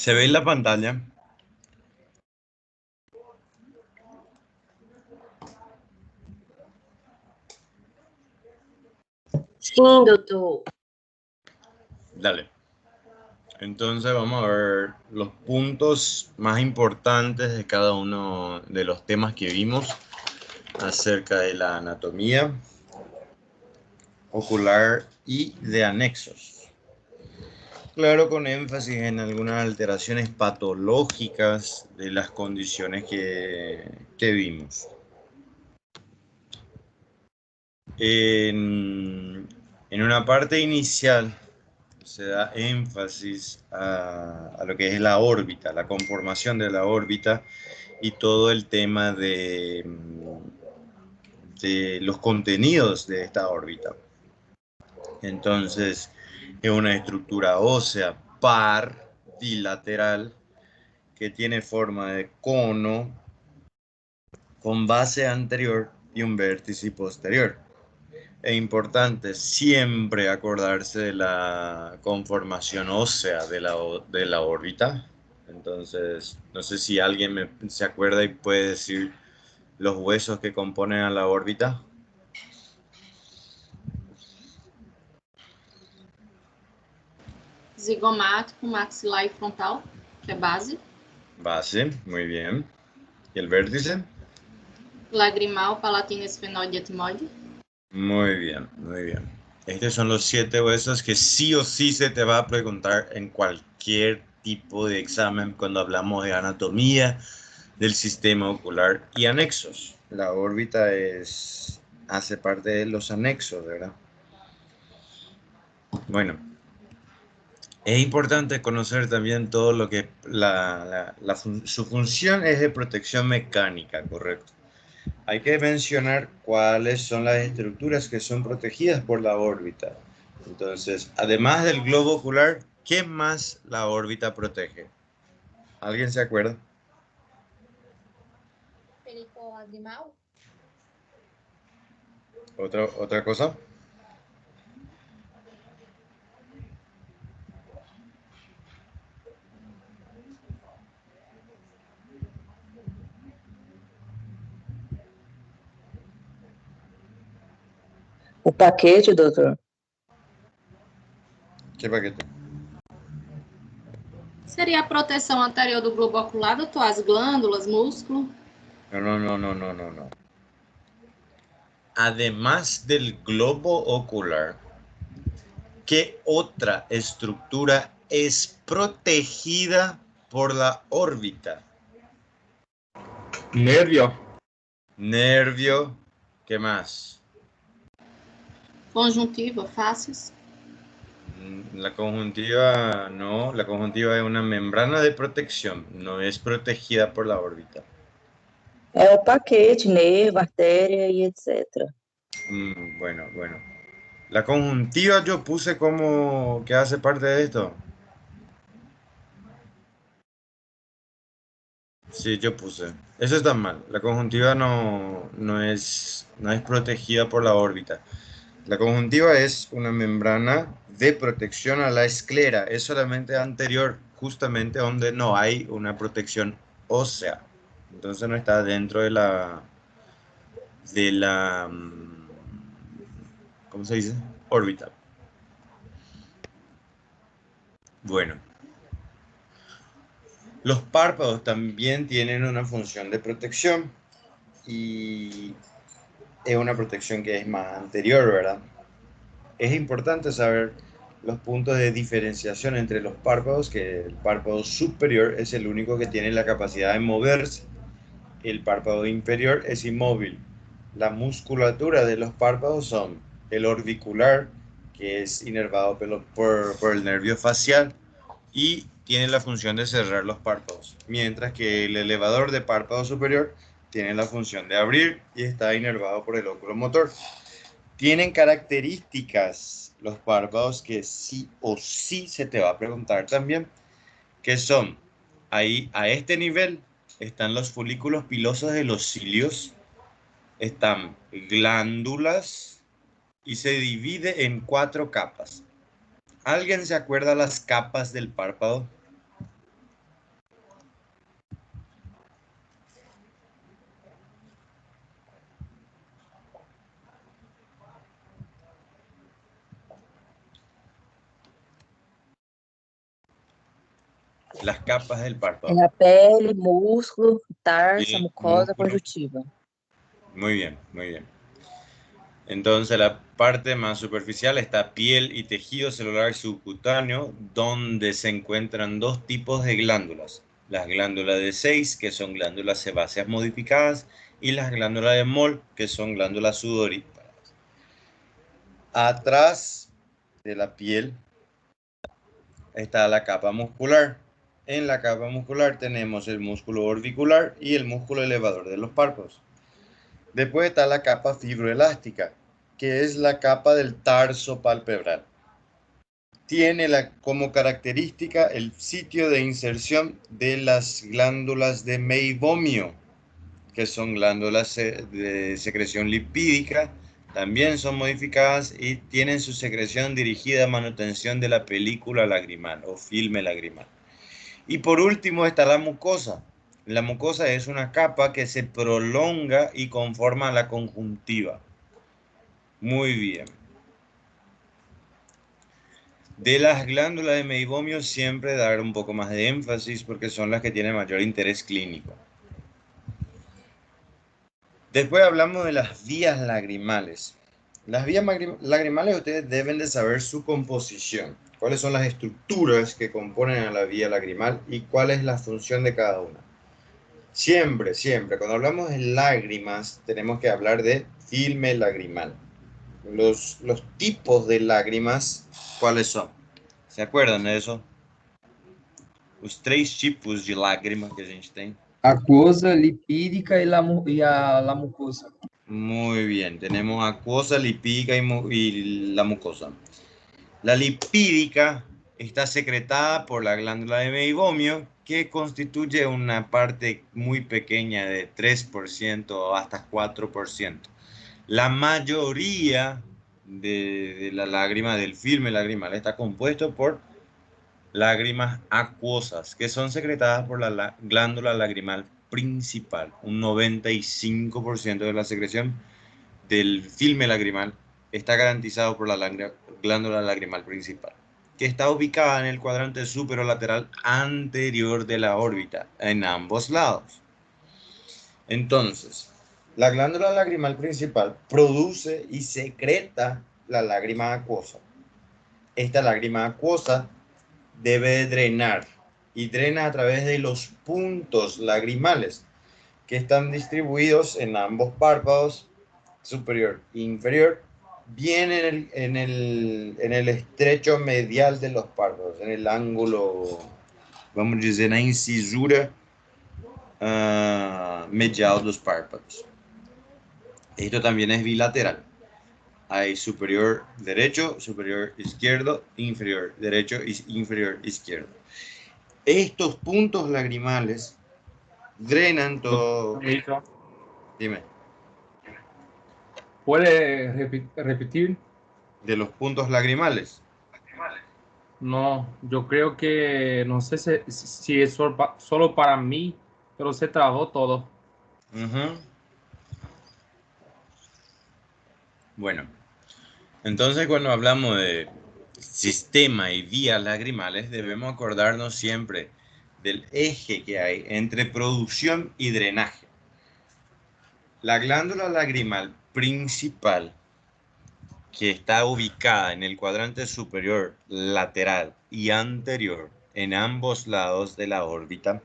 ¿Se ve en la pantalla? Sim, doutor. Dale. Entonces vamos a ver los puntos más importantes de cada uno de los temas que vimos acerca de la anatomía ocular y de anexos. Claro, con énfasis en algunas alteraciones patológicas de las condiciones que vimos. En una parte inicial se da énfasis a lo que es la órbita, la conformación de la órbita y todo el tema de los contenidos de esta órbita. Entonces, es una estructura ósea par bilateral que tiene forma de cono con base anterior y un vértice posterior. Es importante siempre acordarse de la conformación ósea de la órbita. Entonces, no sé si alguien se acuerda y puede decir los huesos que componen a la órbita. Zigomático, maxilar e frontal, que é base. Base, muy bien. ¿Y el vértice? Lagrimal, palatino, esfenoide e etmoide. Muy bien, muy bien. Estos son los 7 huesos que sí o sí se te va a preguntar en cualquier tipo de examen cuando hablamos de anatomía del sistema ocular y anexos. La órbita hace parte de los anexos, ¿verdad? Bueno, es importante conocer también todo lo que su función es de protección mecánica, ¿correcto? Hay que mencionar cuáles son las estructuras que son protegidas por la órbita. Entonces, además del globo ocular, ¿qué más la órbita protege? ¿Alguien se acuerda? Perico lagrimal. ¿Otra cosa? O paquete, doutor? ¿Qué paquete? Seria a proteção anterior do globo ocular, doutor? As glândulas, músculo. No. Además del globo ocular, ¿qué otra estructura es protegida por la órbita? Nervio. Nervio, ¿qué más? Conjuntiva, fáscios. La conjuntiva no, la conjuntiva es una membrana de protección, no es protegida por la órbita. É o paquete, nervo, artéria e etc. Bueno. La conjuntiva yo puse como que hace parte de esto. Sí, yo puse. Eso está mal. La conjuntiva no es protegida por la órbita. La conjuntiva es una membrana de protección a la esclera. Es solamente anterior, justamente donde no hay una protección ósea. Entonces no está dentro de la ¿cómo se dice? Órbita. Bueno. Los párpados también tienen una función de protección y es una protección que es más anterior, ¿verdad? Es importante saber los puntos de diferenciación entre los párpados, que el párpado superior es el único que tiene la capacidad de moverse. El párpado inferior es inmóvil. La musculatura de los párpados son el orbicular, que es inervado por el nervio facial, y tiene la función de cerrar los párpados, mientras que el elevador de párpado superior tiene la función de abrir y está inervado por el óculo motor. Tienen características los párpados que sí o sí se te va a preguntar también, que son, ahí a este nivel están los folículos pilosos de los cilios, están glándulas y se divide en 4 capas. ¿Alguien se acuerda las capas del párpado? las capas del É párpado. a pele, músculo, tarsa, Piel, mucosa músculo. conjuntiva. Muy bien, muy bien. Entonces la parte más superficial está piel y tejido celular subcutáneo, donde se encuentran dos tipos de glándulas. Las glándulas de Seyss, que son glándulas sebáceas modificadas, y las glándulas de Moll, que son glándulas sudoríparas. Atrás de la piel está la capa muscular. En la capa muscular tenemos el músculo orbicular y el músculo elevador de los párpados. Después está la capa fibroelástica, que es la capa del tarso palpebral. Tiene como característica el sitio de inserción de las glándulas de meibomio, que son glándulas de secreción lipídica, también son modificadas y tienen su secreción dirigida a manutención de la película lagrimal o filme lagrimal. Y por último está la mucosa. La mucosa es una capa que se prolonga y conforma la conjuntiva. Muy bien. De las glándulas de meibomio siempre dar un poco más de énfasis porque son las que tienen mayor interés clínico. Después hablamos de las vías lagrimales. Las vías lagrimales ustedes deben de saber su composición. Cuáles son las estructuras que componen a la vía lagrimal y cuál es la función de cada una. Siempre, siempre, cuando hablamos de lágrimas, tenemos que hablar de filme lagrimal. Los tipos de lágrimas, ¿cuáles son? ¿Se acuerdan de eso? Os 3 tipos de lágrima que a gente tem. Aquosa, lipídica e a mucosa. Muy bien, tenemos acuosa, lipídica y la mucosa. La lipídica está secretada por la glándula de meibomio, que constituye una parte muy pequeña de 3% hasta 4%. La mayoría de la lágrima del filme lagrimal está compuesto por lágrimas acuosas, que son secretadas por la glándula lagrimal principal. Un 95% de la secreción del filme lagrimal está garantizado por la glándula lagrimal principal, que está ubicada en el cuadrante superolateral anterior de la órbita, en ambos lados. Entonces, la glándula lagrimal principal produce y secreta la lágrima acuosa. Esta lágrima acuosa debe drenar y drena a través de los puntos lagrimales que están distribuidos en ambos párpados, superior e inferior, bien en el estrecho medial de los párpados, en el ángulo, vamos a decir, la incisura medial de los párpados. Esto también es bilateral. Hay superior derecho, superior izquierdo, inferior derecho y inferior izquierdo. Estos puntos lagrimales drenan todo. Dime. ¿Puede repetir? De los puntos lagrimales. No, yo creo que no sé si es solo para mí, pero se trabó todo. Bueno, entonces cuando hablamos de sistema y vías lagrimales, debemos acordarnos siempre del eje que hay entre producción y drenaje. La glándula lagrimal principal, que está ubicada en el cuadrante superior, lateral y anterior, en ambos lados de la órbita,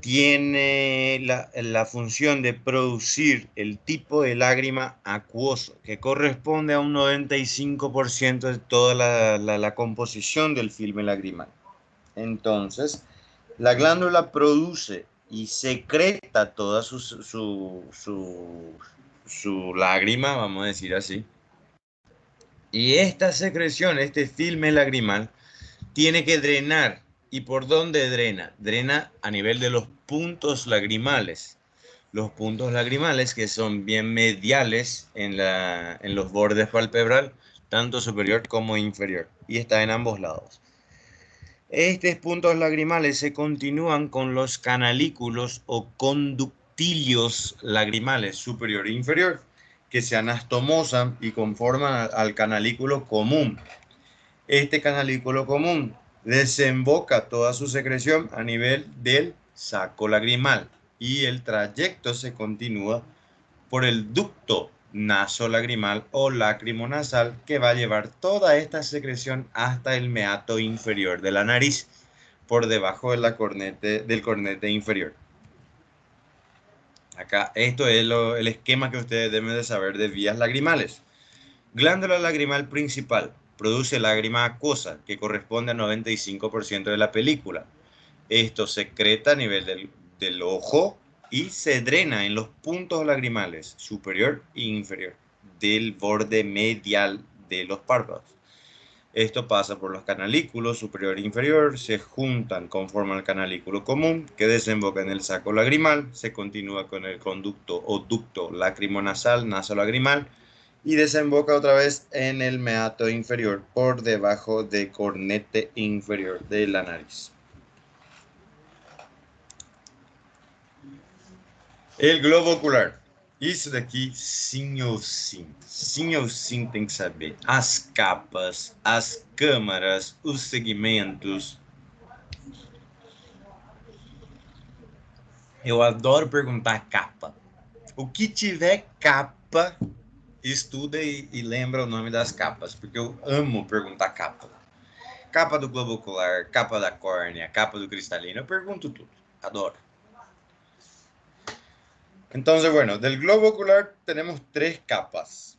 tiene la función de producir el tipo de lágrima acuoso, que corresponde a un 95% de toda la composición del filme lagrimal. Entonces, la glándula produce y secreta toda su lágrima, vamos a decir así. Y esta secreción, este filme lagrimal, tiene que drenar. ¿Y por dónde drena? Drena a nivel de los puntos lagrimales. Los puntos lagrimales que son bien mediales en los bordes palpebral, tanto superior como inferior. Y está en ambos lados. Estos puntos lagrimales se continúan con los canalículos o conductilios lagrimales superior e inferior, que se anastomosan y conforman al canalículo común. Este canalículo común desemboca toda su secreción a nivel del saco lagrimal y el trayecto se continúa por el ducto nasolagrimal o lacrimonasal que va a llevar toda esta secreción hasta el meato inferior de la nariz, por debajo de del cornete inferior. Acá, esto es el esquema que ustedes deben de saber de vías lagrimales. Glándula lagrimal principal. Produce lágrima acuosa, que corresponde al 95% de la película. Esto secreta a nivel del ojo y se drena en los puntos lagrimales, superior e inferior, del borde medial de los párpados. Esto pasa por los canalículos superior e inferior, se juntan, conforman el canalículo común, que desemboca en el saco lagrimal, se continúa con el conducto o ducto lacrimonasal, nasolagrimal, y desemboca otra vez en el meato inferior, por debajo del cornete inferior de la nariz. El globo ocular. Isso daqui, sim ou sim. Sim ou sim tem que saber. As capas, as câmaras, os segmentos. Eu adoro perguntar capa. O que tiver capa, estuda e lembra o nome das capas, porque eu amo perguntar capa. Capa do globo ocular, capa da córnea, capa do cristalino. Eu pergunto tudo. Adoro. Entonces, bueno, del globo ocular tenemos 3 capas.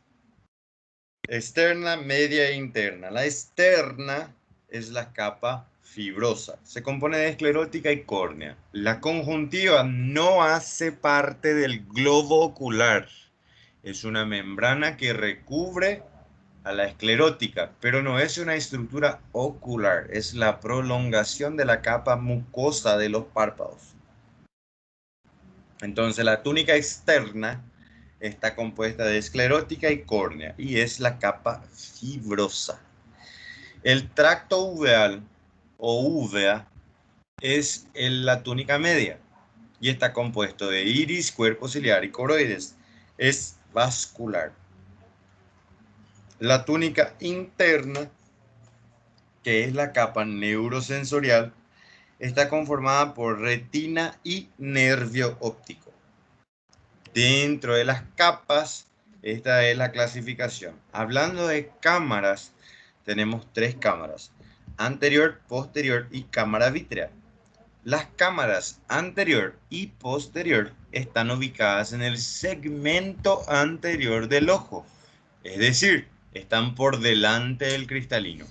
Externa, media e interna. La externa es la capa fibrosa. Se compone de esclerótica y córnea. La conjuntiva no hace parte del globo ocular. Es una membrana que recubre a la esclerótica, pero no es una estructura ocular. Es la prolongación de la capa mucosa de los párpados. Entonces la túnica externa está compuesta de esclerótica y córnea y es la capa fibrosa. El tracto uveal o uvea es la túnica media y está compuesto de iris, cuerpo ciliar y coroides. Es vascular. La túnica interna, que es la capa neurosensorial, está conformada por retina y nervio óptico. Dentro de las capas, esta es la clasificación. Hablando de cámaras, tenemos 3 cámaras: anterior, posterior y cámara vítrea. Las cámaras anterior y posterior están ubicadas en el segmento anterior del ojo, es decir, están por delante del cristalino.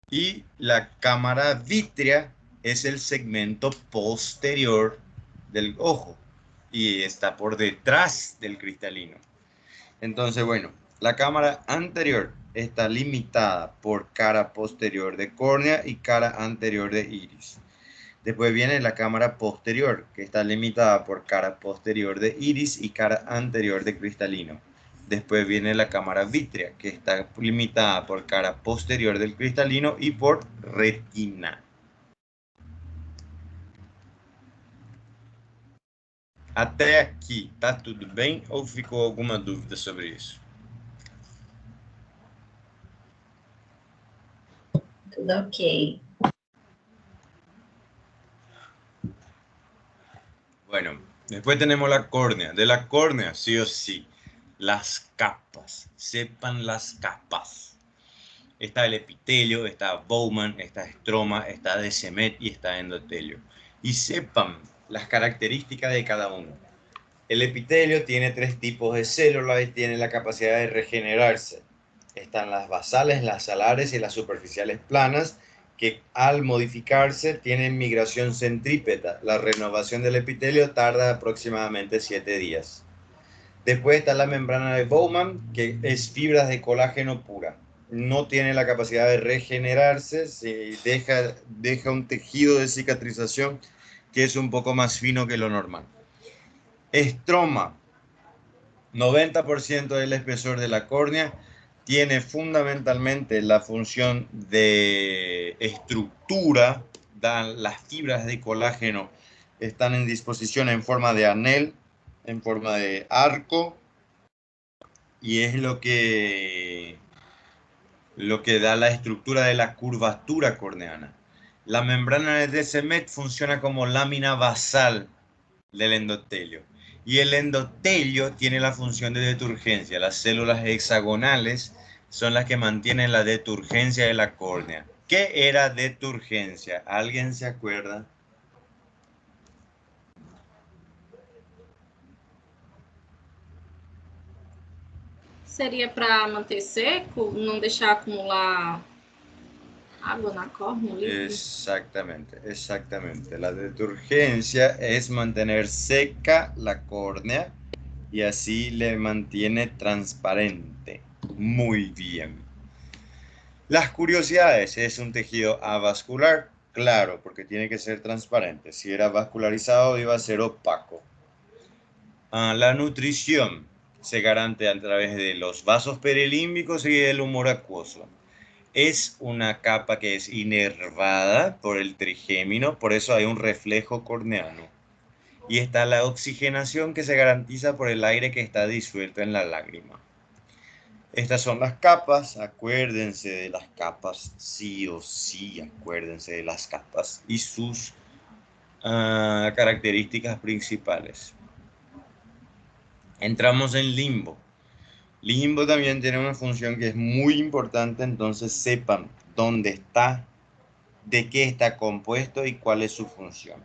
Y la cámara vítrea es el segmento posterior del ojo y está por detrás del cristalino. Entonces, bueno, la cámara anterior está limitada por cara posterior de córnea y cara anterior de iris. Después viene la cámara posterior, que está limitada por cara posterior de iris y cara anterior de cristalino. Después viene la cámara vítrea, que está limitada por cara posterior del cristalino y por retina. Até aqui, tá tudo bem ou ficou alguma dúvida sobre isso? Tudo ok. Bueno, después tenemos la córnea. De la córnea, sí o sí, las capas. Sepan las capas. Está el epitelio, está Bowman, está estroma, está Descemet y está endotelio. Y sepan las características de cada uno. El epitelio tiene 3 tipos de células y tiene la capacidad de regenerarse. Están las basales, las salares y las superficiales planas, que al modificarse tienen migración centrípeta. La renovación del epitelio tarda aproximadamente 7 días. Después está la membrana de Bowman, que es fibras de colágeno pura. No tiene la capacidad de regenerarse, se deja un tejido de cicatrización que es un poco más fino que lo normal. Estroma, 90% del espesor de la córnea, tiene fundamentalmente la función de estructura. Las fibras de colágeno están en disposición en forma de anel, en forma de arco, y es lo que lo que da la estructura de la curvatura corneana. La membrana de Descemet funciona como lámina basal del endotelio. Y el endotelio tiene la función de deturgencia. Las células hexagonales son las que mantienen la deturgencia de la córnea. ¿Qué era deturgencia? ¿Alguien se acuerda? Seria para manter seco, não deixar acumular água na córnea, líquido? Exactamente, exactamente. La deturgencia es mantener seca la córnea y así le mantiene transparente. Muy bien. Las curiosidades, ¿es un tejido avascular? Claro, porque tiene que ser transparente. Si era vascularizado iba a ser opaco. La nutrición se garantea a través de los vasos perilímbicos y del humor acuoso. Es una capa que es inervada por el trigémino, por eso hay un reflejo corneano. Y está la oxigenación que se garantiza por el aire que está disuelto en la lágrima. Estas son las capas, acuérdense de las capas, sí o sí, acuérdense de las capas y sus características principales. Entramos en limbo. Limbo también tiene una función que es muy importante, entonces sepan dónde está, de qué está compuesto y cuál es su función.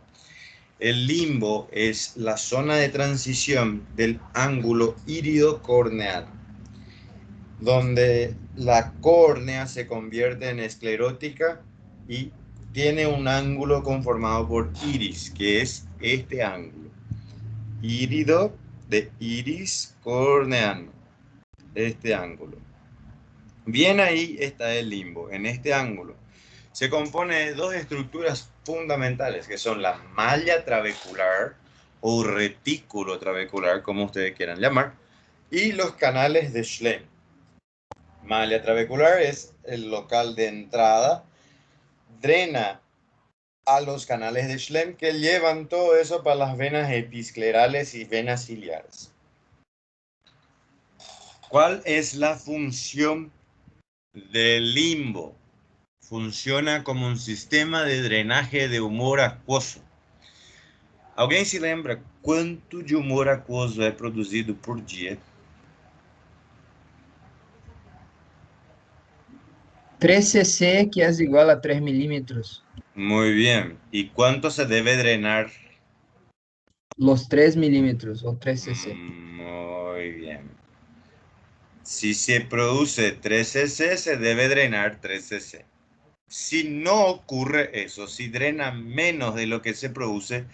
El limbo es la zona de transición del ángulo írido-corneal, donde la córnea se convierte en esclerótica y tiene un ángulo conformado por iris, que es este ángulo. Írido de iris corneano, este ángulo. Bien, ahí está el limbo, en este ángulo. Se compone de dos estructuras fundamentales, que son la malla trabecular o retículo trabecular, como ustedes quieran llamar, y los canales de Schlemm. Malla trabecular es el local de entrada, drena a los canales de Schlemm que llevan todo eso para las venas episclerales y venas ciliares. ¿Cuál es la función del limbo? Funciona como un sistema de drenaje de humor aquoso. Alguém se lembra quanto de humor aquoso é produzido por dia? 3 cc, que es igual a 3 milímetros. Muy bien. ¿Y cuánto se debe drenar? Los 3 milímetros o 3 cc. Muy bien. Si se produce 3 cc, se debe drenar 3 cc. Si no ocurre eso, si drena menos de lo que se produce,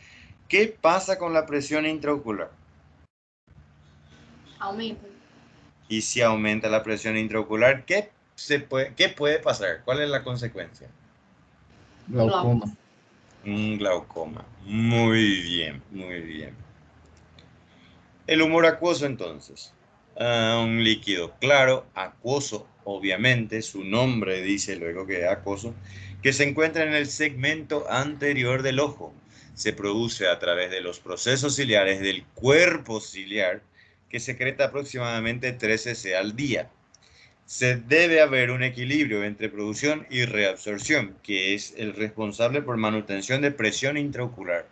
¿qué pasa con la presión intraocular? Aumenta. Y si aumenta la presión intraocular, ¿qué puede pasar? ¿Cuál es la consecuencia? Glaucoma. Un glaucoma. Muy bien, muy bien. El humor acuoso, entonces. Un líquido claro, acuoso, obviamente, su nombre dice luego que es acuoso, que se encuentra en el segmento anterior del ojo. Se produce a través de los procesos ciliares del cuerpo ciliar, que secreta aproximadamente 3 cc al día. Se debe haber un equilibrio entre producción y reabsorción, que es el responsable por manutención de presión intraocular.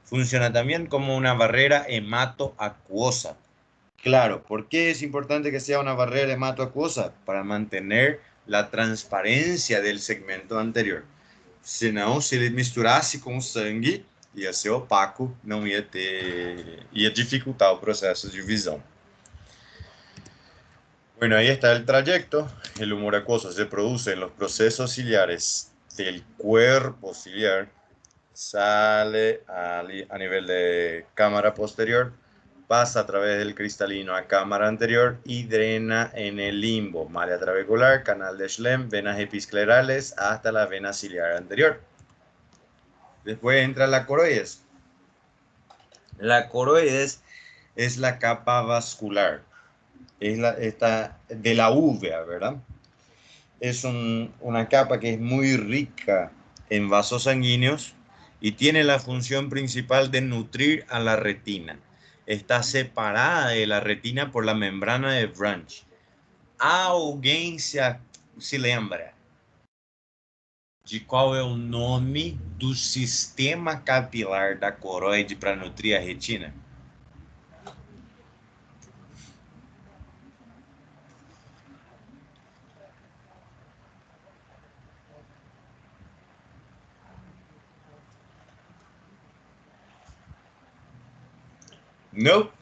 Funciona también como una barrera hematoacuosa. Claro, ¿por qué es importante que sea una barrera hematoacuosa? Para mantener la transparencia del segmento anterior. Senão, se ele misturasse com o sangue, ia ser opaco, não ia dificultar o proceso de visão. Bueno, ahí está el trayecto. El humor acuoso se produce en los procesos ciliares del cuerpo ciliar, sale a nivel de cámara posterior, pasa a través del cristalino a cámara anterior y drena en el limbo, malla trabecular, canal de Schlemm, venas episclerales hasta la vena ciliar anterior. Después entra la coroides. La coroides es la capa vascular. Es esta de la uvea, ¿verdad? Es una capa que es muy rica en vasos sanguíneos y tiene la función principal de nutrir a la retina. Está separada de la retina por la membrana de Branch. ¿Alguien se se lembra de qual é o nome do sistema capilar da coroide para nutrir a retina? Não?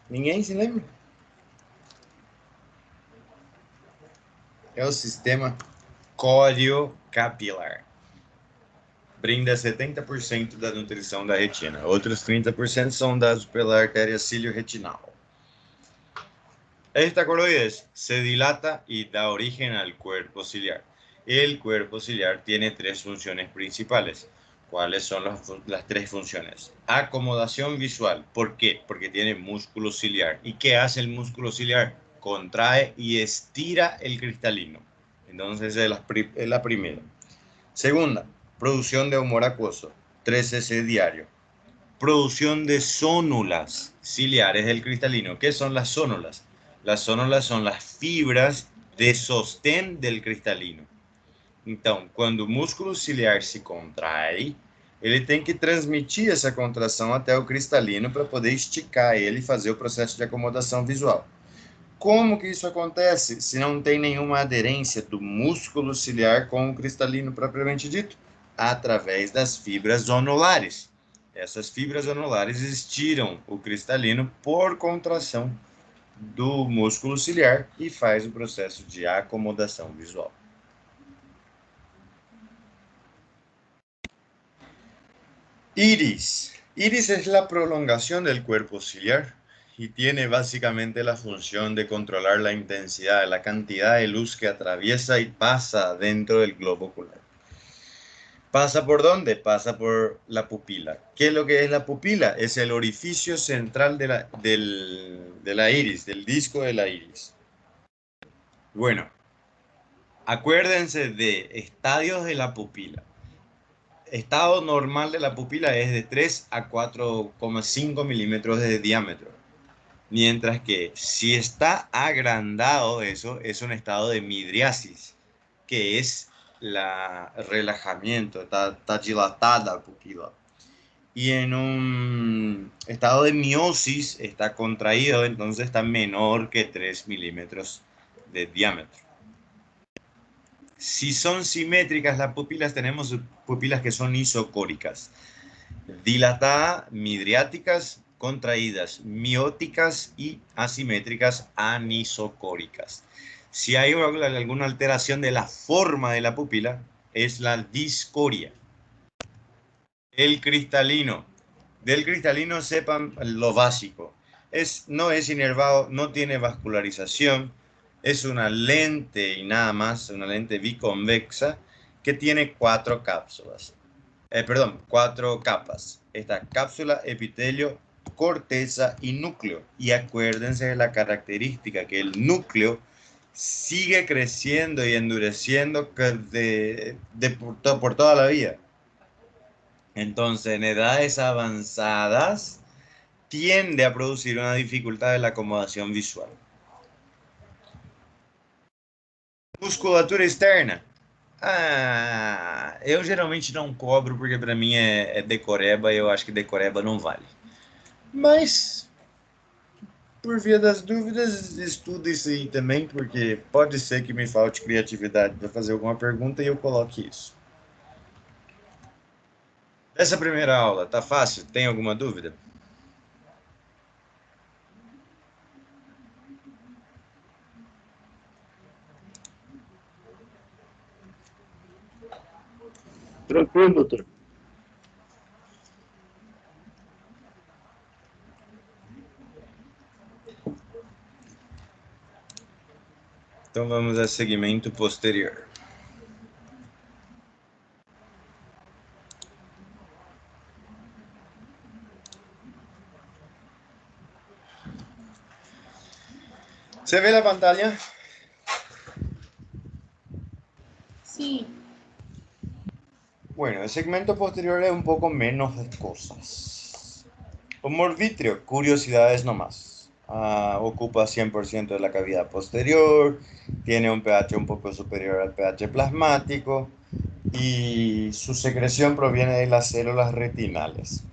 Ninguém se lembra? É o sistema coriocapilar. Brinda 70% da nutrição da retina. Outros 30% são dados pela artéria cílio-retinal. Esta coroide se dilata y da origen al cuerpo ciliar. El cuerpo ciliar tiene tres funciones principales. ¿Cuáles son las tres funciones? Acomodación visual. ¿Por qué? Porque tiene músculo ciliar. ¿Y qué hace el músculo ciliar? Contrae y estira el cristalino. Entonces es la primera. Segunda, producción de humor acuoso, 3 cc diario. Producción de zónulas ciliares del cristalino. ¿Qué son las zónulas? Las zónulas son las fibras de sostén del cristalino. Então, quando o músculo ciliar se contrai, ele tem que transmitir essa contração até o cristalino para poder esticar ele e fazer o processo de acomodação visual. Como que isso acontece se não tem nenhuma aderência do músculo ciliar com o cristalino propriamente dito? Através das fibras zonulares. Essas fibras zonulares estiram o cristalino por contração do músculo ciliar e faz o processo de acomodação visual. Iris. Iris es la prolongación del cuerpo ciliar y tiene básicamente la función de controlar la intensidad, la cantidad de luz que atraviesa y pasa dentro del globo ocular. ¿Pasa por dónde? Pasa por la pupila. ¿Qué es lo que es la pupila? Es el orificio central de la iris, del disco de la iris. Bueno, acuérdense de estadios de la pupila. Estado normal de la pupila es de 3 a 4,5 milímetros de diámetro. Mientras que si está agrandado eso, es un estado de midriasis, que es el relajamiento, está dilatada la pupila. Y en un estado de miosis está contraído, entonces está menor que 3 milímetros de diámetro. Si son simétricas las pupilas, tenemos pupilas que son isocóricas. Dilatadas, midriáticas, contraídas, mióticas y asimétricas anisocóricas. Si hay alguna alteración de la forma de la pupila, es la discoria. El cristalino. Del cristalino sepan lo básico. No es inervado, no tiene vascularización, es una lente y nada más, una lente biconvexa que tiene 4 cápsulas. 4 capas. Esta cápsula, epitelio, corteza y núcleo. Y acuérdense de la característica que el núcleo sigue creciendo y endureciendo por toda la vida. Entonces, en edades avanzadas, tiende a producir una dificultad de la acomodación visual. Musculatura externa. Eu geralmente não cobro porque para mim é decoreba e eu acho que decoreba não vale. Mas, por via das dúvidas, estudo isso aí também, porque pode ser que me falte criatividade para fazer alguma pergunta e eu coloque isso. Essa primeira aula, tá fácil? Tem alguma dúvida? Tranquilo, doutor. Então vamos a segmento posterior. ¿Se ve la pantalla? Sim. Bueno, el segmento posterior es un poco menos de cosas. Humor vítreo, curiosidades nomás. Ocupa 100% de la cavidad posterior, tiene un pH un poco superior al pH plasmático y su secreción proviene de las células retinales.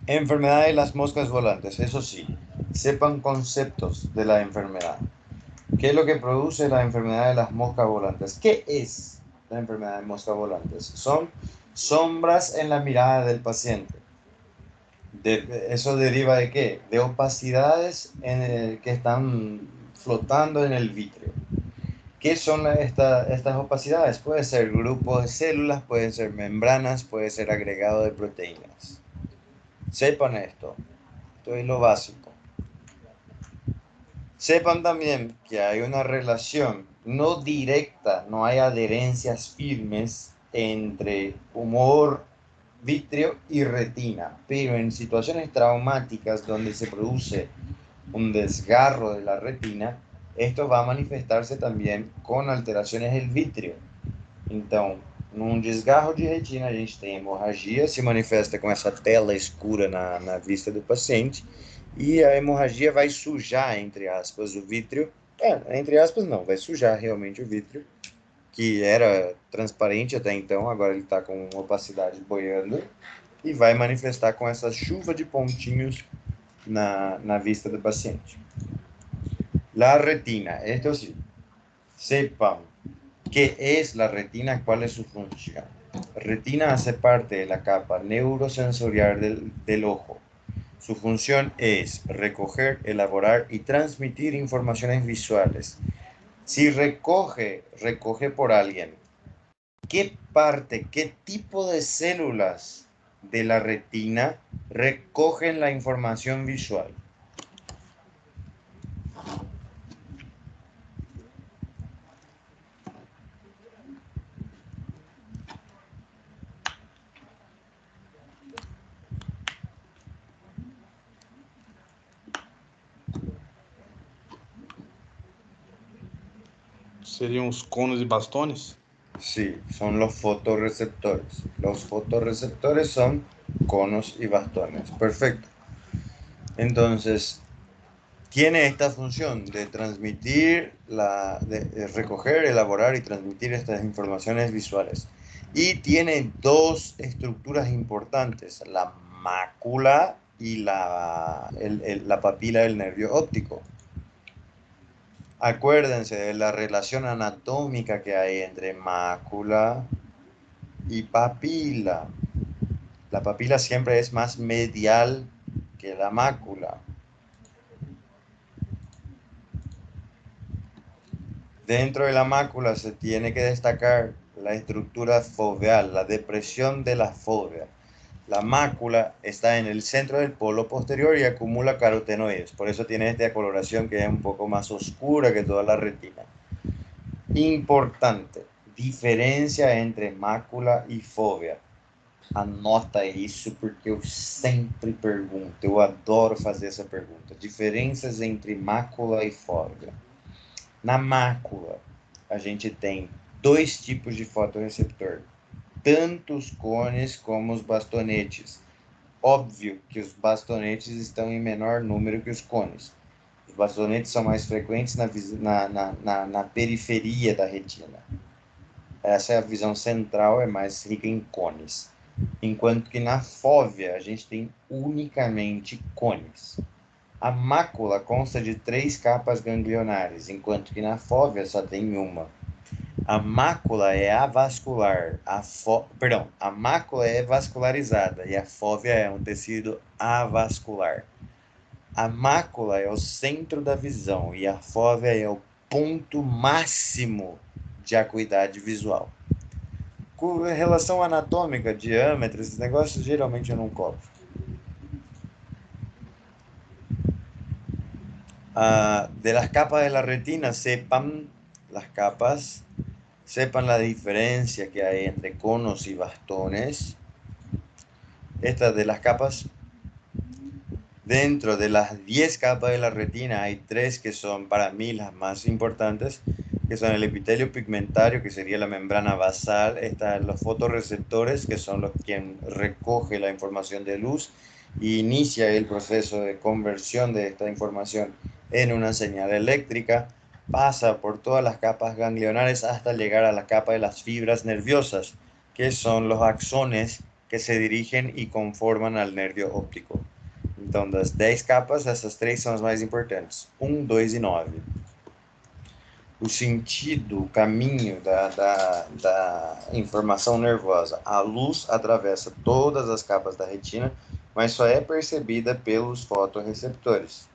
Enfermedad de las moscas volantes, eso sí, sepan conceptos de la enfermedad. ¿Qué es lo que produce la enfermedad de las moscas volantes? ¿Qué es la enfermedad de moscas volantes? Son sombras en la mirada del paciente. ¿Eso deriva de qué? De opacidades que están flotando en el vítreo. ¿Qué son estas opacidades? Puede ser grupos de células, pueden ser membranas, puede ser agregado de proteínas. Sepan esto es lo básico. Sepan también que hay una relación no directa, no hay adherencias firmes entre humor vítreo y retina, pero en situaciones traumáticas donde se produce un desgarro de la retina, esto va a manifestarse también com alterações del vítreo. Então, num desgarro de retina, a gente tem hemorragia, se manifesta com essa tela escura na vista do paciente, e a hemorragia vai sujar, entre aspas, o vítreo. Entre aspas não, vai sujar realmente o vítreo, que era transparente até então, agora ele está com opacidade boiando, e vai manifestar com essa chuva de pontinhos na vista do paciente. La retina, esto sí, sepan qué es la retina, cuál es su función. Retina hace parte de la capa neurosensorial del ojo. Su función es recoger, elaborar y transmitir informaciones visuales. Si recoge por alguien, ¿qué parte, qué tipo de células de la retina recogen la información visual? Seriam os conos e bastones? Sí, son los fotorreceptores. Los fotorreceptores son conos y bastones. Perfecto. Entonces, tiene esta función de transmitir, de recoger, elaborar y transmitir estas informaciones visuales. Y tiene dos estructuras importantes, la mácula y la papila del nervio óptico. Acuérdense de la relación anatómica que hay entre mácula y papila. La papila siempre es más medial que la mácula. Dentro de la mácula se tiene que destacar la estructura foveal, la depresión de la fóvea. La mácula está en el centro del polo posterior y acumula carotenoides. Por eso tiene esta coloración que es un poco más oscura que toda la retina. Importante, diferencia entre mácula e fóvea. Anota isso porque eu sempre pergunto. Eu adoro fazer essa pergunta. Diferenças entre mácula e fóvea. Na mácula, a gente tem dois tipos de fotorreceptor. Tanto os cones como os bastonetes. Óbvio que os bastonetes estão em menor número que os cones. Os bastonetes são mais frequentes na periferia da retina. Essa é a visão central, é mais rica em cones. Enquanto que na fóvea a gente tem unicamente cones. A mácula consta de 3 capas ganglionares, enquanto que na fóvea só tem uma. A mácula é avascular, a mácula é vascularizada e a fóvea é um tecido avascular. A mácula é o centro da visão e a fóvea é o ponto máximo de acuidade visual. Com relação anatômica, diâmetro, esses negócios geralmente eu não cobro. De las capas de la retina, sepan las capas. Sepan la diferencia que hay entre conos y bastones. Estas de las capas, dentro de las 10 capas de la retina hay 3 que son para mí las más importantes. que son el epitelio pigmentario, que sería la membrana basal, están los fotorreceptores, que son los que recoge la información de luz y inicia el proceso de conversión de esta información en una señal eléctrica, pasa por todas las capas ganglionares hasta llegar a la capa de las fibras nerviosas, que son los axones que se dirigen y conforman al nervio óptico. Então, das 10 capas, essas 3 são as mais importantes. 1, 2 e 9. O sentido, o caminho da informação nervosa. A luz atravessa todas as capas da retina, mas só é percebida pelos fotorreceptores.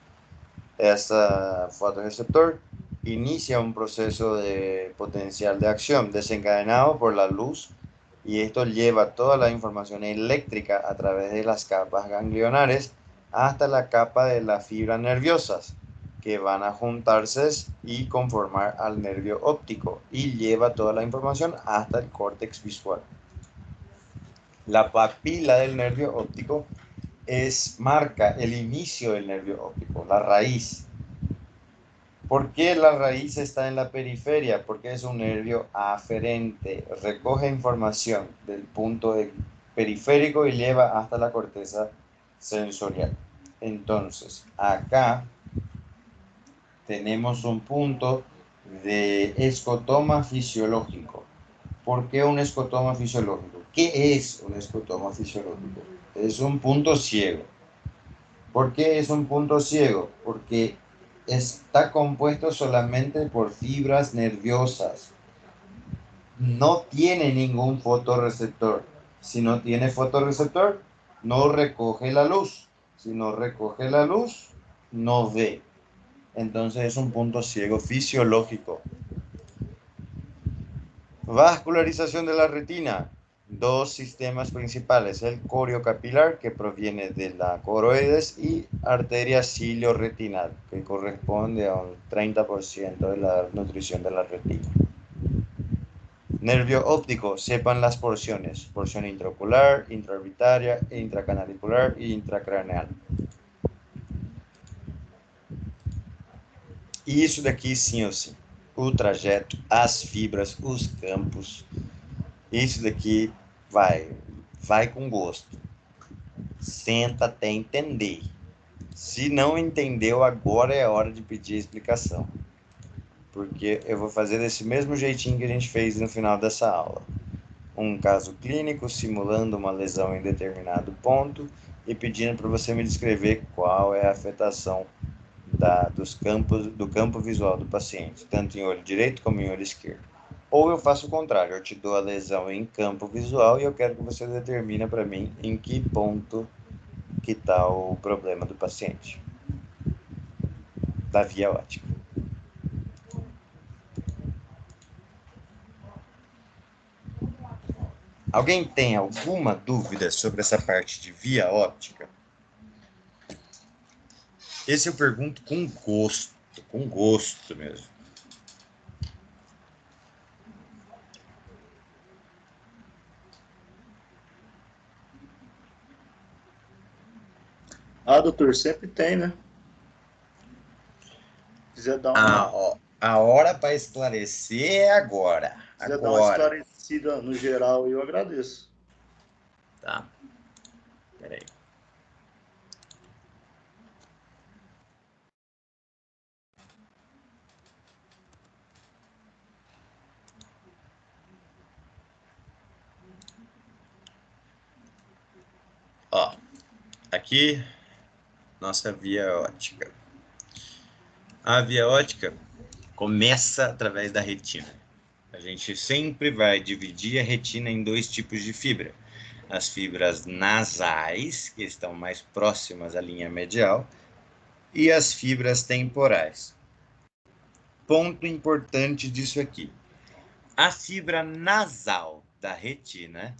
Essa fotorreceptor inicia un proceso de potencial de acción desencadenado por la luz, y esto lleva toda la información eléctrica a través de las capas ganglionares hasta la capa de las fibras nerviosas, que van a juntarse y conformar al nervio óptico, y lleva toda la información hasta el córtex visual. La papila del nervio óptico marca el inicio del nervio óptico, la raíz. ¿Por qué la raíz está en la periferia? Porque es un nervio aferente, recoge información del punto periférico y lleva hasta la corteza sensorial. Entonces, acá tenemos un punto de escotoma fisiológico. ¿Por qué un escotoma fisiológico? ¿Qué es un escotoma fisiológico? Es un punto ciego. ¿Por qué es un punto ciego? Porque está compuesto solamente por fibras nerviosas. No tiene ningún fotorreceptor. Si no tiene fotorreceptor, no recoge la luz. Si no recoge la luz, no ve. Entonces es un punto ciego fisiológico. Vascularización de la retina. Dos sistemas principales, el coriocapilar, que proviene de la coroides, y arteria cilio-retinal, que corresponde a un 30% de la nutrición de la retina. Nervio óptico, sepan las porciones: porción intraocular, intraorbitaria, intracanalicular e intracraneal. E isso daqui, sim ou sim, o trajeto, as fibras, os campos, isso daqui vai com gosto. Senta até entender. Se não entendeu, agora é a hora de pedir explicação. Porque eu vou fazer desse mesmo jeitinho que a gente fez no final dessa aula. Um caso clínico simulando uma lesão em determinado ponto e pedindo para você me descrever qual é a afetação do campo visual do paciente, tanto em olho direito como em olho esquerdo. Ou eu faço o contrário, eu te dou a lesão em campo visual e eu quero que você determine para mim em que ponto que está o problema do paciente, da via óptica. Alguém tem alguma dúvida sobre essa parte de via óptica? Esse eu pergunto com gosto mesmo. Ah, doutor, sempre tem, né? Se quiser dar uma, A hora para esclarecer é agora. se quiser dar uma esclarecida no geral, eu agradeço. Tá. Peraí. Ó, aqui, nossa via óptica. A via óptica começa através da retina. A gente sempre vai dividir a retina em dois tipos de fibra. As fibras nasais, que estão mais próximas à linha medial, e as fibras temporais. Ponto importante disso aqui. A fibra nasal da retina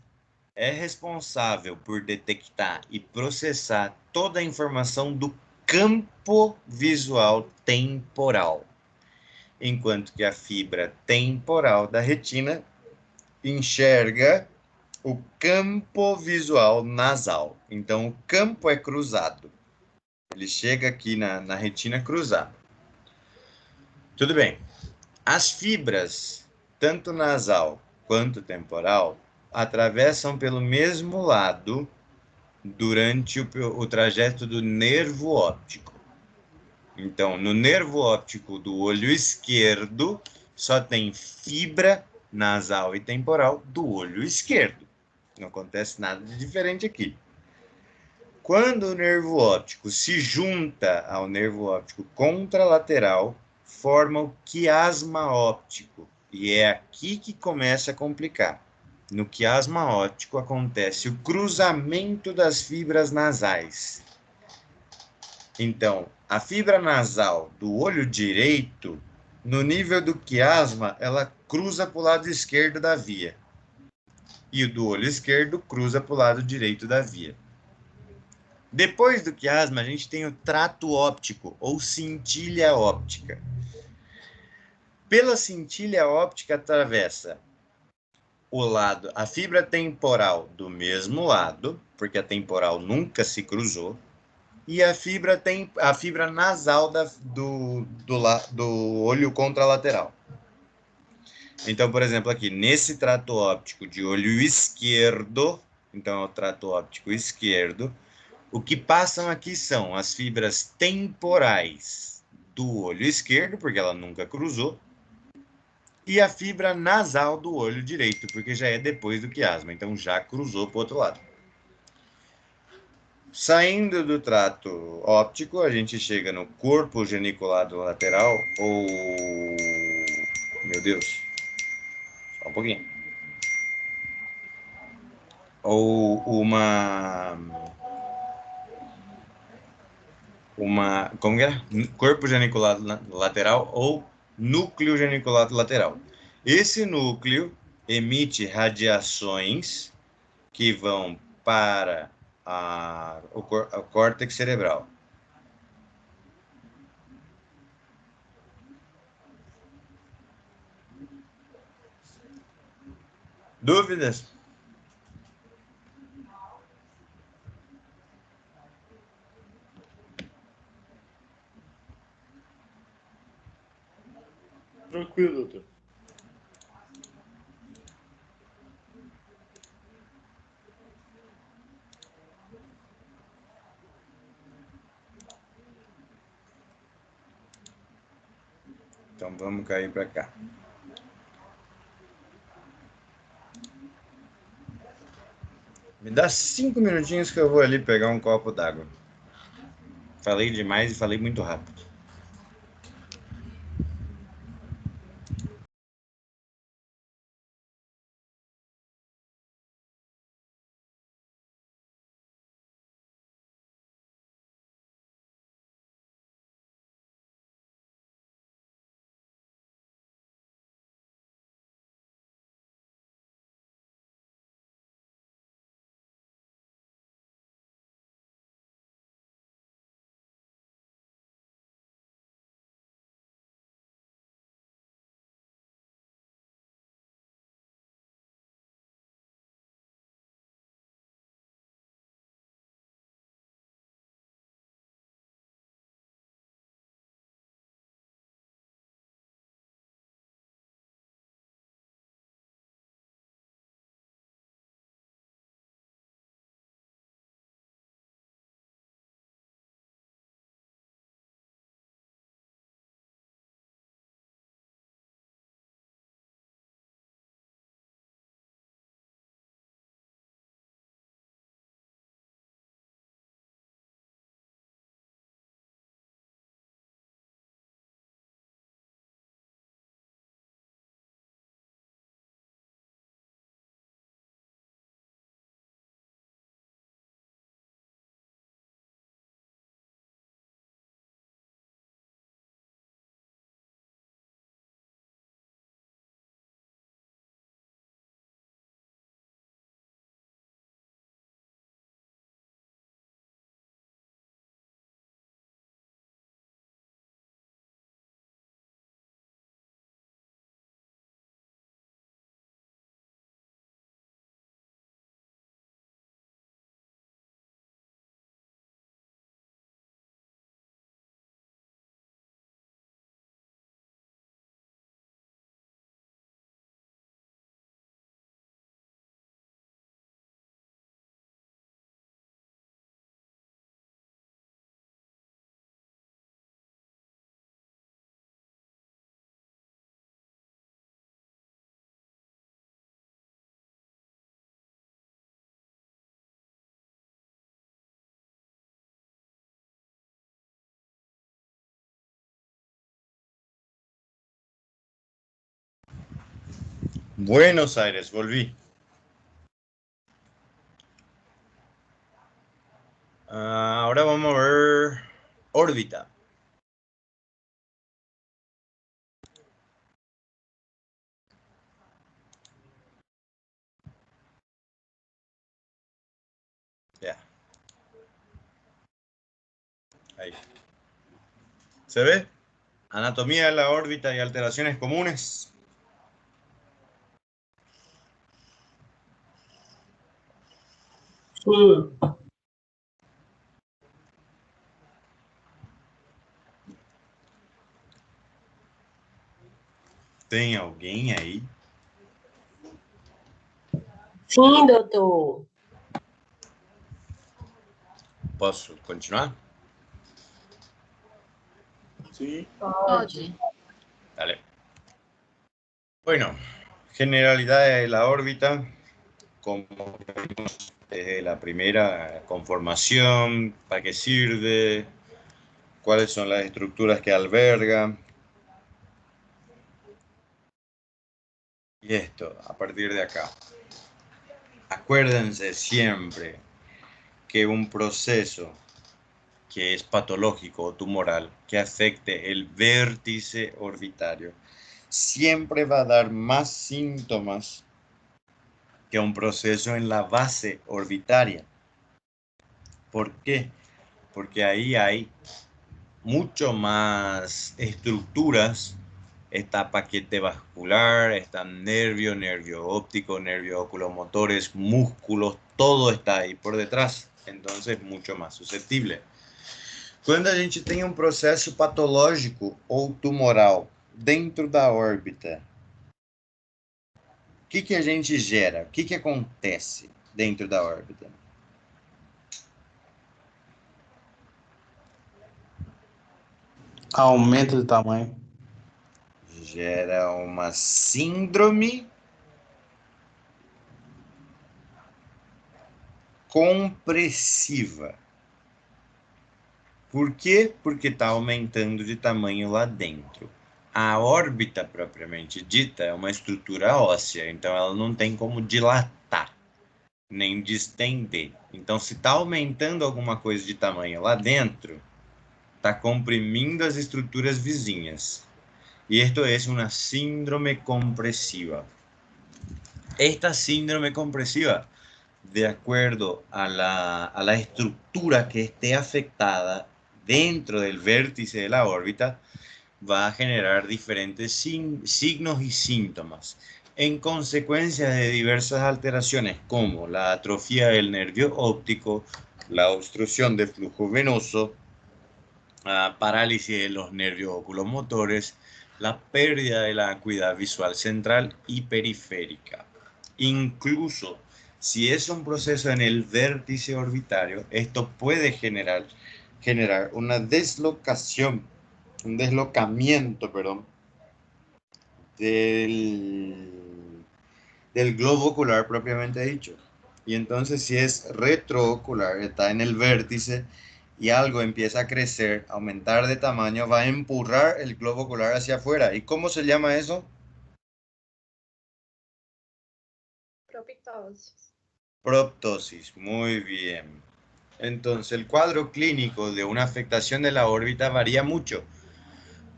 é responsável por detectar e processar toda a informação do campo visual temporal, enquanto que a fibra temporal da retina enxerga o campo visual nasal. Então, o campo é cruzado. Ele chega aqui na retina cruzado. Tudo bem. As fibras, tanto nasal quanto temporal, atravessam pelo mesmo lado durante o trajeto do nervo óptico. Então, no nervo óptico do olho esquerdo, só tem fibra nasal e temporal do olho esquerdo. Não acontece nada de diferente aqui. Quando o nervo óptico se junta ao nervo óptico contralateral, forma o quiasma óptico. E é aqui que começa a complicar. No quiasma óptico acontece o cruzamento das fibras nasais. Então, a fibra nasal do olho direito, no nível do quiasma, ela cruza para o lado esquerdo da via. E o do olho esquerdo cruza para o lado direito da via. Depois do quiasma, a gente tem o trato óptico, ou cintilha óptica. Pela cintilha óptica atravessa o lado, a fibra temporal do mesmo lado, porque a temporal nunca se cruzou, e a fibra nasal do olho contralateral. Então, por exemplo, aqui, nesse trato óptico de olho esquerdo, então é o trato óptico esquerdo, o que passam aqui são as fibras temporais do olho esquerdo, porque ela nunca cruzou, e a fibra nasal do olho direito, porque já é depois do quiasma, então já cruzou para o outro lado. Saindo do trato óptico, a gente chega no corpo geniculado lateral, ou... Meu Deus. Só um pouquinho. Ou como que é? Corpo geniculado lateral ou núcleo geniculado lateral. Esse núcleo emite radiações que vão para o córtex cerebral. Dúvidas? Tranquilo, doutor. Então vamos cair para cá. Me dá 5 minutinhos que eu vou ali pegar um copo d'água. Falei demais e falei muito rápido. Buenos Aires, volví. Ahora vamos a ver órbita. Ya. Ahí. ¿Se ve? Anatomía de la órbita y alteraciones comunes. Tem alguém aí? Sim, doutor. Posso continuar? Sí. Pode. Dale. Bueno, generalidad de la órbita, como vimos desde la primera conformación, para qué sirve, cuáles son las estructuras que alberga. Y esto, a partir de acá. Acuérdense siempre que un proceso que es patológico o tumoral, que afecte el vértice orbitario, siempre va a dar más síntomas que un proceso en la base orbitaria. ¿Por qué? Porque ahí hay mucho más estructuras. Está paquete vascular, está nervio, nervio óptico, nervio oculomotores, músculos, todo está ahí por detrás. Entonces, mucho más susceptible. Quando a gente tem um processo patológico ou tumoral dentro da órbita, o que a gente gera? O que acontece dentro da órbita? Aumento de tamanho. Gera uma síndrome compressiva. Por quê? Porque está aumentando de tamanho lá dentro. A órbita, propriamente dita, é uma estrutura óssea, então ela não tem como dilatar, nem distender. Então, se está aumentando alguma coisa de tamanho lá dentro, está comprimindo as estruturas vizinhas. Y esto es una síndrome compresiva. Esta síndrome compresiva, de acuerdo a la estructura que esté afectada dentro del vértice de la órbita, va a generar diferentes signos y síntomas. En consecuencia de diversas alteraciones como la atrofia del nervio óptico, la obstrucción del flujo venoso, parálisis de los nervios oculomotores, la pérdida de la acuidad visual central y periférica. Incluso si es un proceso en el vértice orbitario, esto puede generar una deslocación, un deslocamiento, perdón, del globo ocular propiamente dicho. Y entonces si es retroocular, está en el vértice, y algo empieza a crecer, aumentar de tamaño, va a empurrar el globo ocular hacia afuera. ¿Y cómo se llama eso? Proptosis. Proptosis. Muy bien. Entonces, el cuadro clínico de una afectación de la órbita varía mucho.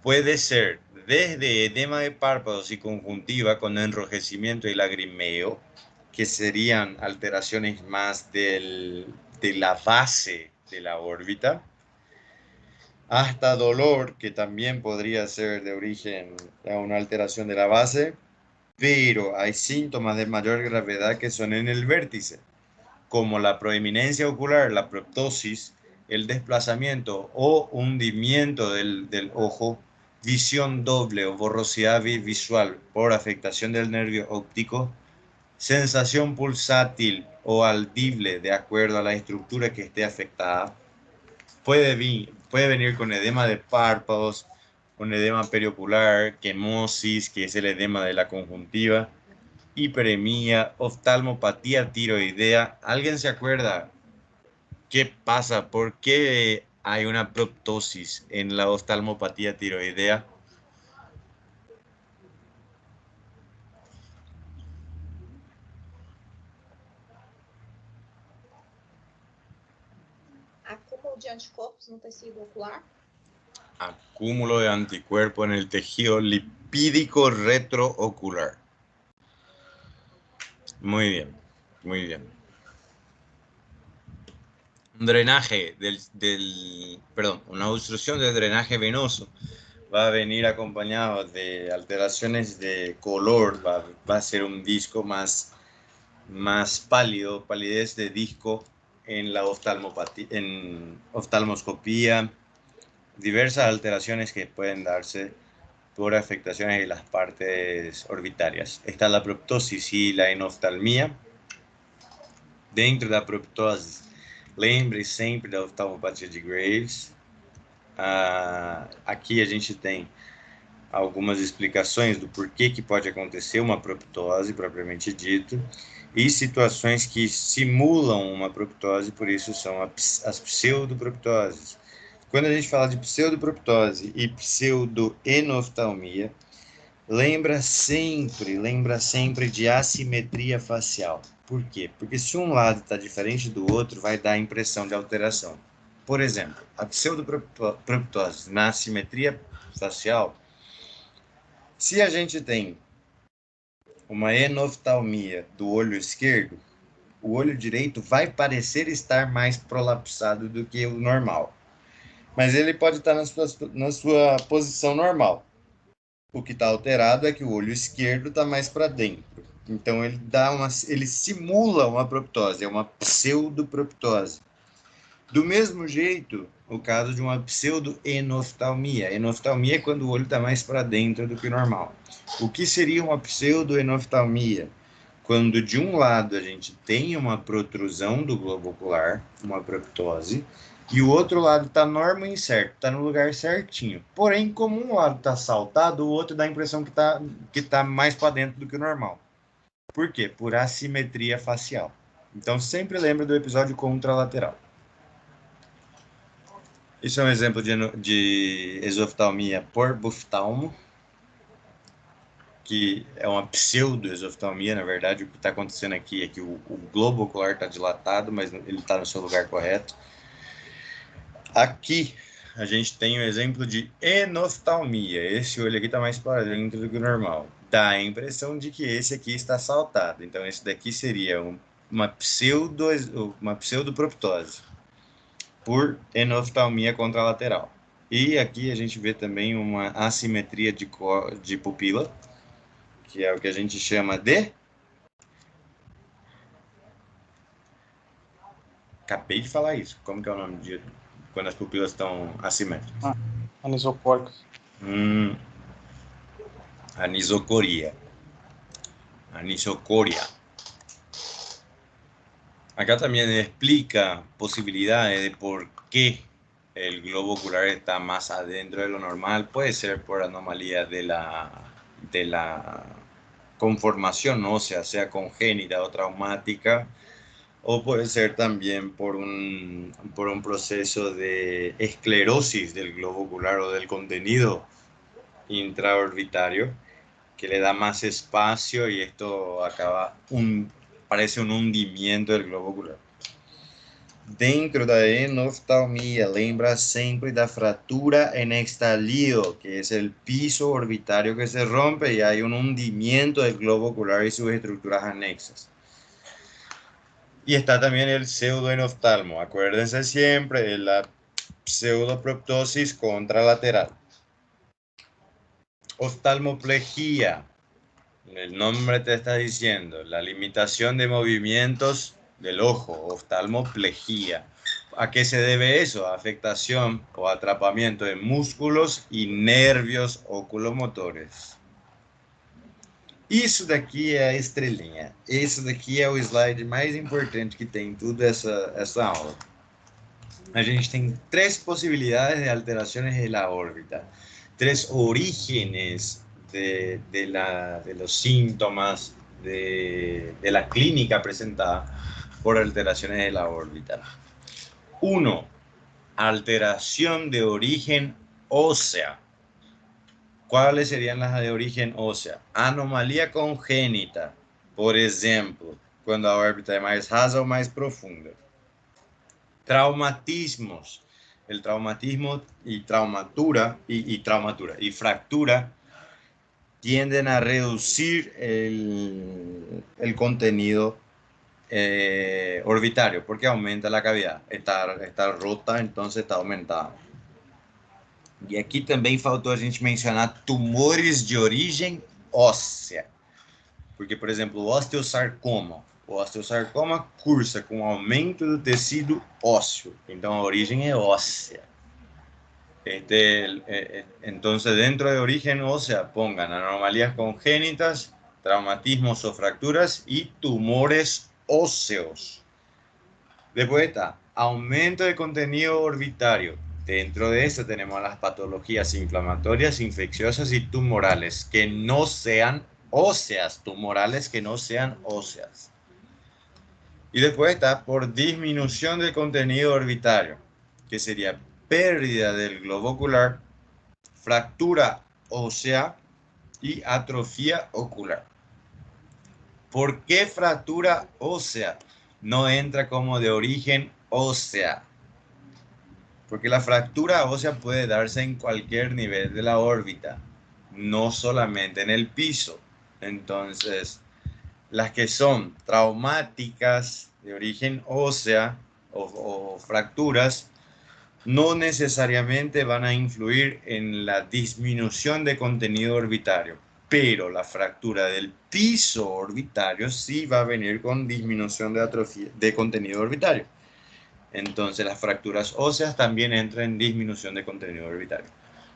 Puede ser desde edema de párpados y conjuntiva con enrojecimiento y lagrimeo, que serían alteraciones más de la base de la órbita, hasta dolor, que también podría ser de origen a una alteración de la base, pero hay síntomas de mayor gravedad que son en el vértice, como la proeminencia ocular, la proptosis, el desplazamiento o hundimiento del ojo, visión doble o borrosidad visual por afectación del nervio óptico, sensación pulsátil o audible de acuerdo a la estructura que esté afectada. Puede venir con edema de párpados, con edema periocular, quemosis, que es el edema de la conjuntiva, hiperemia, oftalmopatía tiroidea. ¿Alguien se acuerda qué pasa? ¿Por qué hay una proptosis en la oftalmopatía tiroidea? anticorpos no tecido ocular? Acúmulo de anticuerpos en el tejido lipídico retroocular. Muy bien, muy bien. Un drenaje perdón, una obstrucción del drenaje venoso va a venir acompañado de alteraciones de color, va a ser un disco más pálido, palidez de disco en la oftalmoscopía, diversas alteraciones que pueden darse por afectaciones de las partes orbitarias. Está la proptosis y la enoftalmia. Dentro da proptose, lembre sempre da oftalmopatia de Graves. Aqui a gente tem algumas explicações do porquê que pode acontecer uma proptose, propriamente dito, e situações que simulam uma proptose, por isso são as pseudoproptoses. Quando a gente fala de pseudoproptose e pseudoenoftalmia, lembra sempre de assimetria facial. Por quê? Porque se um lado está diferente do outro, vai dar a impressão de alteração. Por exemplo, a pseudoproptose na assimetria facial, se a gente tem uma enoftalmia do olho esquerdo, o olho direito vai parecer estar mais prolapsado do que o normal. Mas ele pode estar na sua posição normal. O que está alterado é que o olho esquerdo está mais para dentro. Então ele simula uma proptose, é uma pseudoproptose. Do mesmo jeito, o caso de uma pseudoenoftalmia. Enoftalmia é quando o olho está mais para dentro do que o normal. O que seria uma pseudoenoftalmia? Quando de um lado a gente tem uma protrusão do globo ocular, uma proptose, e o outro lado está normo incerto, está no lugar certinho. Porém, como um lado está saltado, o outro dá a impressão que tá mais para dentro do que o normal. Por quê? Por assimetria facial. Então, sempre lembra do episódio contralateral. Isso é um exemplo de exoftalmia por buftalmo, que é uma pseudo-exoftalmia, na verdade. O que está acontecendo aqui é que o globo ocular está dilatado, mas ele está no seu lugar correto. Aqui, a gente tem um exemplo de enoftalmia. Esse olho aqui está mais para dentro do que o normal. Dá a impressão de que esse aqui está saltado. Então, esse daqui seria uma pseudoproptose por enoftalmia contralateral. E aqui a gente vê também uma assimetria de pupila, que é o que a gente chama de... Acabei de falar isso. Como que é o nome de... quando as pupilas estão assimétricas? Anisocóricos. Anisocoria. Acá también explica posibilidades de por qué el globo ocular está más adentro de lo normal. Puede ser por anomalía de la conformación ósea, sea congénita o traumática, o puede ser también por un proceso de esclerosis del globo ocular o del contenido intraorbitario, que le da más espacio y esto parece un hundimiento del globo ocular. Dentro da enoftalmia, lembra sempre da fratura en extalio, que es el piso orbitario que se rompe y hay un hundimiento del globo ocular y sus estructuras anexas. Y está también el pseudoenoftalmo. Acuérdense siempre de la pseudoproptosis contralateral. Oftalmoplegia. El nombre te está diciendo, la limitación de movimientos del ojo, oftalmoplegia. ¿A qué se debe eso? Afectación o atrapamiento de músculos y nervios oculomotores. Isso daqui é a estrelinha. Esse daqui é o slide mais importante que tem em toda essa aula. A gente tem 3 possibilidades de alterações de la órbita. 3 orígenes de los síntomas de la clínica presentada por alteraciones de la órbita. 1. Alteración de origen ósea. ¿Cuáles serían las de origen ósea? Anomalía congénita, por ejemplo, cuando la órbita es más rasa o más profunda. Traumatismos. el traumatismo y traumatura y fractura tienden a reducir el contenido orbitario, porque aumenta la cavidad. Está rota, entonces está aumentada. E aqui também faltou a gente mencionar tumores de origem óssea. Porque, por exemplo, o osteosarcoma cursa com aumento do tecido ósseo. Então, a origem é óssea. Entonces, dentro de origen ósea, pongan anomalías congénitas, traumatismos o fracturas y tumores óseos. Después está aumento de contenido orbitario. Dentro de eso tenemos las patologías inflamatorias, infecciosas y tumorales que no sean óseas, tumorales que no sean óseas. Y después está por disminución del contenido orbitario, que sería pérdida del globo ocular, fractura ósea y atrofia ocular. ¿Por qué fractura ósea no entra como de origen ósea? Porque la fractura ósea puede darse en cualquier nivel de la órbita, no solamente en el piso. Entonces, las que son traumáticas de origen ósea o fracturas no necesariamente van a influir en la disminución de contenido orbitario, pero la fractura del piso orbitario sí va a venir con disminución de atrofia de contenido orbitario. Entonces las fracturas óseas también entran en disminución de contenido orbitario.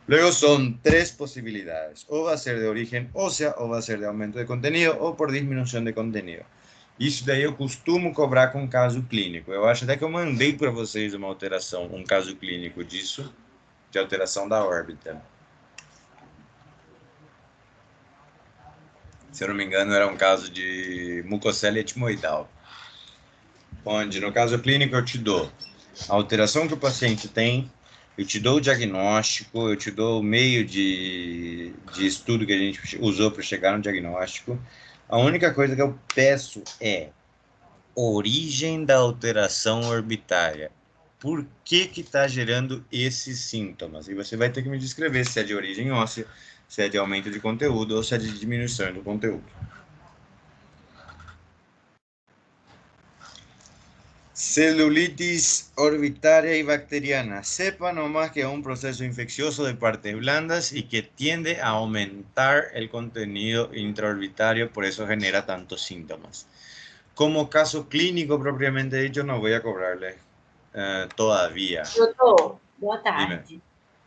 Luego son tres posibilidades: o va a ser de origen ósea, o va a ser de aumento de contenido, o por disminuição de contenido. Isso daí eu costumo cobrar com caso clínico. Eu acho até que eu mandei para vocês uma alteração, um caso clínico disso, de alteração da órbita. Se eu não me engano, era um caso de mucocélia etimoidal, onde no caso clínico eu te dou a alteração que o paciente tem, eu te dou o diagnóstico, eu te dou o meio de estudo que a gente usou para chegar no diagnóstico. A única coisa que eu peço é origem da alteração orbitária. Por que está gerando esses sintomas? E você vai ter que me descrever se é de origem óssea, se é de aumento de conteúdo ou se é de diminuição do conteúdo. Celulitis orbitaria y bacteriana. Sepa nomás que es un proceso infeccioso de partes blandas y que tiende a aumentar el contenido intraorbitario, por eso genera tantos síntomas. Como caso clínico propriamente dicho, no voy a cobrarle todavía. Doutor, boa Dime. tarde.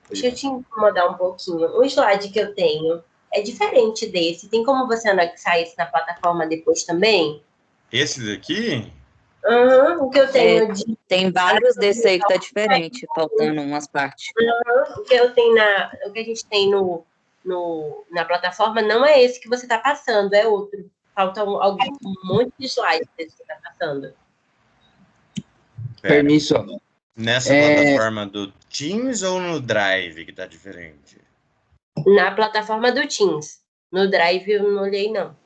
Deixa eu te incomodar um pouquinho. O slide que eu tenho é diferente desse. Tem como você anexar isso na plataforma depois também? Esse daqui? O que eu tenho de... Tem vários desses aí que tá diferente, faltando umas partes. O que eu tenho o que a gente tem na plataforma não é esse que você está passando, é outro. Falta um monte de slides desse que está passando. Pera. Permisso. Nessa plataforma do Teams ou no Drive que tá diferente? Na plataforma do Teams. No Drive eu não olhei, não.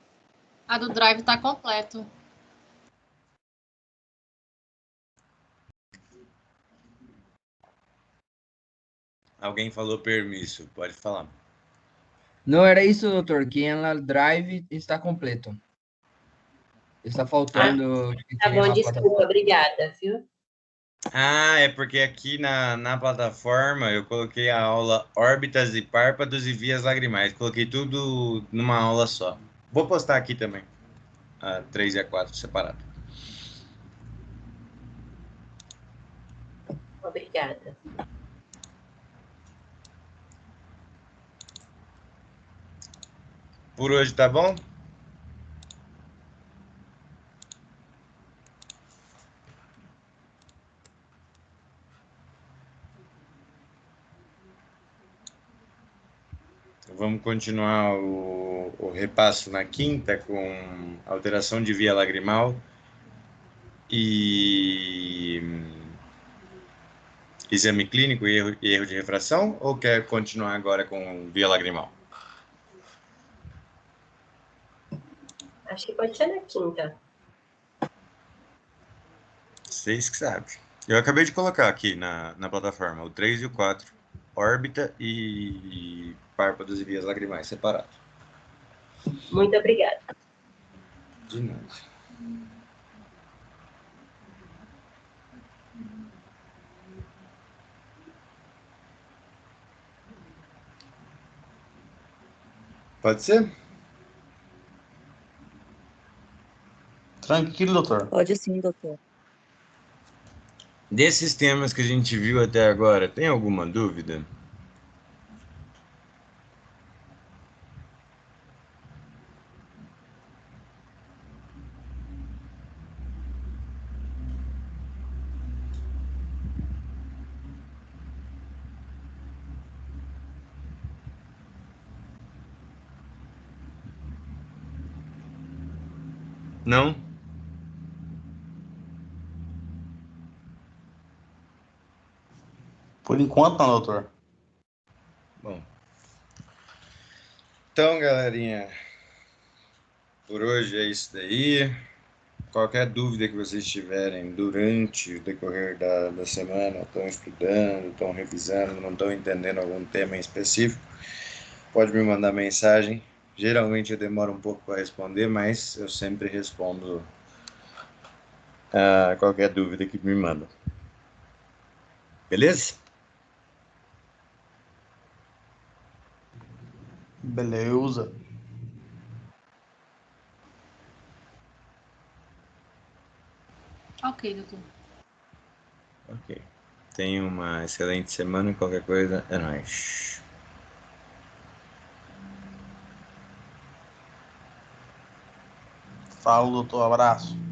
A do Drive tá completo. Alguém falou permisso, pode falar. Não era isso, doutor, que em la Drive está completo. Está faltando... Tá bom, desculpa, obrigada, viu? Ah, é porque aqui na plataforma eu coloquei a aula órbitas e párpados e vias lagrimais. Coloquei tudo numa aula só. Vou postar aqui também, a 3 e a 4 separado. Obrigada. Por hoje tá bom? Vamos continuar o repasso na quinta com alteração de via lagrimal e exame clínico e erro de refração, ou quer continuar agora com via lagrimal? Acho que pode ser na quinta. Vocês que sabem. Eu acabei de colocar aqui na plataforma o 3 e o 4. Órbita e párpados e vias lacrimais separados. Muito obrigada. De nada. Pode ser? Tranquilo, doutor. Pode sim, doutor. Desses temas que a gente viu até agora, tem alguma dúvida? Não? Por enquanto não, doutor. Bom. Então, galerinha, por hoje é isso daí. Qualquer dúvida que vocês tiverem durante o decorrer da semana, estão estudando, estão revisando, não estão entendendo algum tema em específico, pode me mandar mensagem. Geralmente eu demoro um pouco para responder, mas eu sempre respondo a qualquer dúvida que me mandam. Beleza? Beleza. Ok, doutor. Ok. Tenha uma excelente semana. Qualquer coisa, é nóis. Fala, doutor. Abraço.